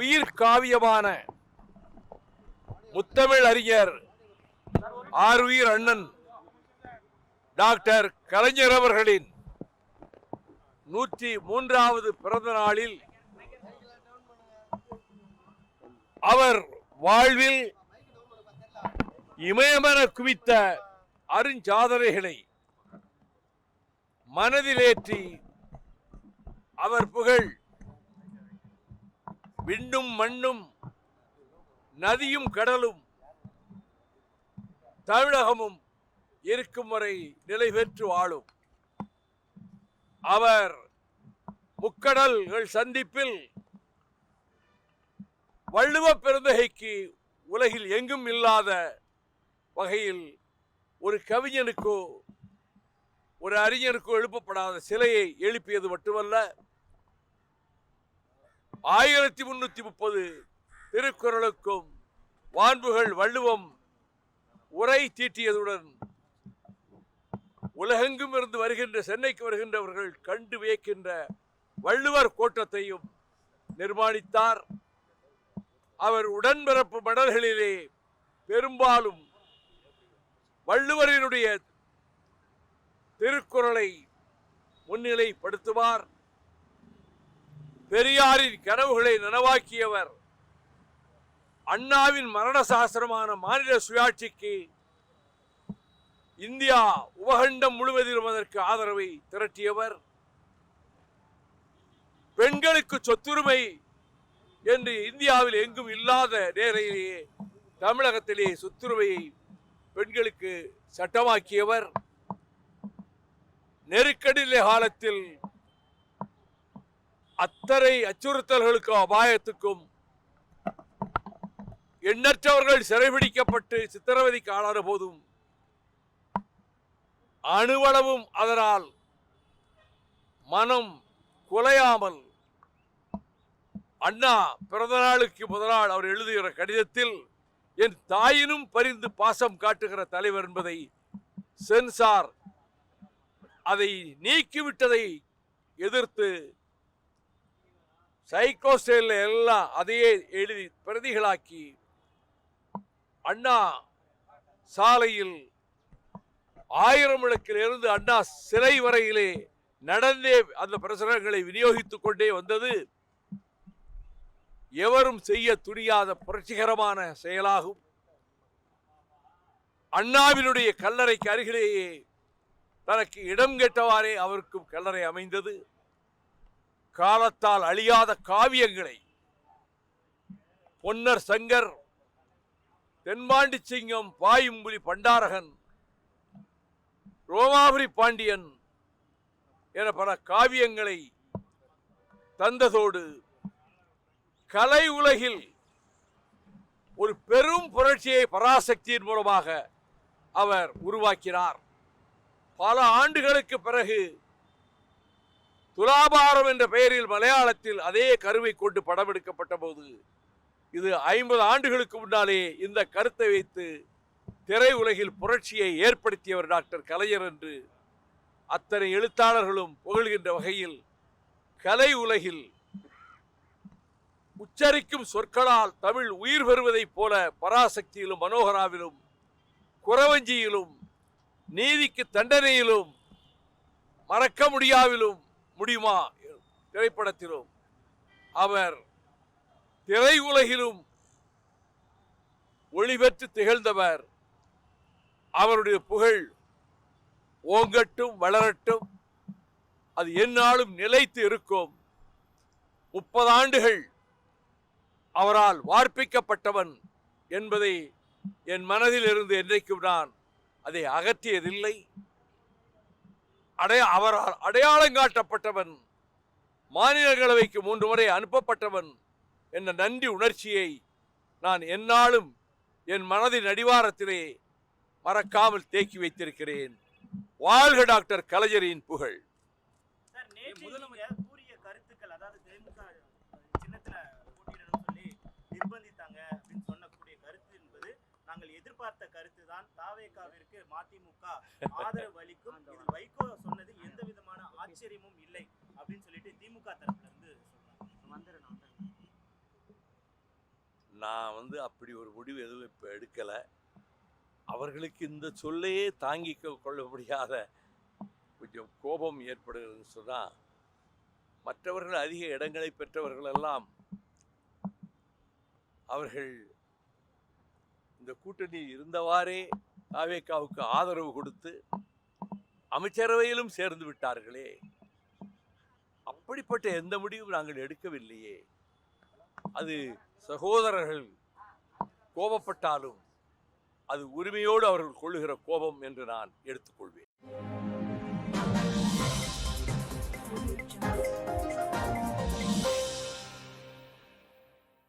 உயிர் காவியமான முத்தமிழ் அறிஞர் ஆருயிர் அண்ணன் டாக்டர் கலைஞர் அவர்களின் 103வது பிறந்த நாளில் அவர் வாழ்வில் இமயமென குவித்த அருஞ்சாதனைகளை மனதிலேற்றி அவர் புகழ் விண்ணும் மண்ணும் நதியும் கடலும் தமிழகமும் இருக்கும் வரை நிலை பெற்று வாழும். அவர் முக்கடல்கள் சந்திப்பில் வள்ளுவ பெருந்தகைக்கு உலகில் எங்கும் இல்லாத வகையில் ஒரு கவிஞனுக்கோ ஒரு அறிஞருக்கோ எழுப்பப்படாத சிலையை எழுப்பியது மட்டுமல்ல, 1330 திருக்குறளுக்கும் வான்புகள் வள்ளுவம் உரை தீட்டியதுடன் உலகெங்கும் இருந்து வருகின்ற சென்னைக்கு வருகின்றவர்கள் கண்டு வியக்கின்ற வள்ளுவர் கோட்டத்தையும் நிர்மாணித்தார். அவர் உடன்பிறப்பு மடல்களிலே பெரும்பாலும் வள்ளுவரினுடைய திருக்குறளை முன்னிலைப்படுத்துவார். பெரியாரின் கனவுகளை நனவாக்கியவர். அண்ணாவின் மரண சாஸ்திரமான மாநில சுயாட்சிக்கு இந்தியா உபகண்டம் முழுவதிலும் அதற்கு ஆதரவை திரட்டியவர். பெண்களுக்கு சொத்துரிமை என்று இந்தியாவில் எங்கும் இல்லாத நேரையிலேயே தமிழகத்திலே சொத்துரிமையை பெண்களுக்கு சட்டமாக்கியவர். நெருக்கடி காலத்தில் அத்தனை அச்சுறுத்தல்களுக்கும் அபாயத்துக்கும் எண்ணற்றவர்கள் சிறைபிடிக்கப்பட்டு சித்திரவதைக்கு ஆளான போதும் அணுவளவும் அதனால் மனம் குலையாமல் அண்ணா பிறந்த நாளுக்கு முதல் நாள் அவர் எழுதுகிற கடிதத்தில் என் தாயினும் பரிந்து பாசம் காட்டுகிற தலைவர் என்பதை சென்சார் அதை நீக்கிவிட்டதை எதிர்த்து சைக்கோஸ்டைல் எல்லாம் அதையே எழுதி பிரதிகளாக்கி அண்ணா சாலையில் 1000 விளக்கில் இருந்து அண்ணா சிலை வரையிலே நடந்தே அந்த பிரசுரங்களை விநியோகித்துக் கொண்டே வந்தது எவரும் செய்ய துணியாத புரட்சிகரமான செயலாகும். அண்ணாவினுடைய கல்லறைக்கு அருகிலேயே தனக்கு இடம் கேட்டவாறே அவருக்கும் கல்லறை அமைந்தது. காலத்தால் அழியாத காவியங்களை பொன்னர் சங்கர், தென்பாண்டி சிங்கம், பாயும்புலி பண்டாரகன், ரோமாபுரி பாண்டியன் என பல காவியங்களை தந்ததோடு கலை உலகில் ஒரு பெரும் புரட்சியை பராசக்தியின் மூலமாக அவர் உருவாக்கினார். பல ஆண்டுகளுக்கு பிறகு துலாபாரம் என்ற பெயரில் மலையாளத்தில் அதே கருவை கொண்டு படம் எடுக்கப்பட்ட போது இது 50 ஆண்டுகளுக்கு முன்னாலே இந்த கருத்தை வைத்து திரை உலகில் புரட்சியை ஏற்படுத்தியவர் டாக்டர் கலைஞர் என்று அத்தனை எழுத்தாளர்களும் புகழ்கின்ற வகையில் கலை உலகில் உச்சரிக்கும் சொற்களால் தமிழ் உயிர் பெறுவதைப் போல பராசக்தியிலும் மனோகராவிலும் குறவஞ்சியிலும் நீதிக்கு தண்டனையிலும் மறக்க முடியுமா திரைப்படத்திலும் அவர் திரை உலகிலும் ஒளிபெற்று திகழ்ந்தவர். அவருடைய புகழ் ஓங்கட்டும் வளரட்டும், அது எந்நாளும் நிலைத்து இருக்கும். 30 ஆண்டுகள் அவரால் வார்ப்பிக்கப்பட்டவன் என்பதை என் மனதில் இருந்து என்றைக்கும் நான் அதை அகற்றியதில்லை. அவரால் அடையாளம் காட்டப்பட்டவன், மாநிலங்களவைக்கு 3 முறை அனுப்பப்பட்டவன் என்ற நன்றி உணர்ச்சியை நான் எந்நாளும் என் மனதின் அடிவாரத்திலே மறக்காமல் தேக்கி வைத்திருக்கிறேன். வாழ்க டாக்டர் கலைஞரின் புகழ். கூறிய கருத்துக்கள், அதாவது சின்னத்துல போட்டியிடணும் சொல்லி நிர்பந்தித்தாங்க அப்படின்னு சொல்லக்கூடிய கருத்து என்பது நாங்கள் எதிர்பார்த்த கருத்து தான். தாவேகாவிற்கு மதிமுக ஆதரவு அளிக்கும். இது வைகோ சொன்னதில் எந்த விதமான ஆச்சரியமும் இல்லை அப்படின்னு சொல்லிட்டு திமுக தரப்புல இருந்து சொல்றாங்க. நான் அப்படி ஒரு முடிவு எதுவும் இப்போ எடுக்கலை. அவர்களுக்கு இந்த சொல்லையே தாங்கிக்க கொள்ள முடியாத கொஞ்சம் கோபம் ஏற்படுகிறதுன்னு சொன்னால், மற்றவர்கள் அதிக இடங்களை பெற்றவர்கள் எல்லாம் அவர்கள் இந்த கூட்டணியில் இருந்தவாறே தாவேகாவுக்கு ஆதரவு கொடுத்து அமைச்சரவையிலும் சேர்ந்து விட்டார்களே. அப்படிப்பட்ட எந்த முடிவும் நாங்கள் எடுக்கவில்லையே. அது சகோதரர்கள் கோபப்பட்டாலும் அது உரிமையோடு அவர்கள் கொள்ளுகிற கோபம் என்று நான் எடுத்துக்கொள்வேன்.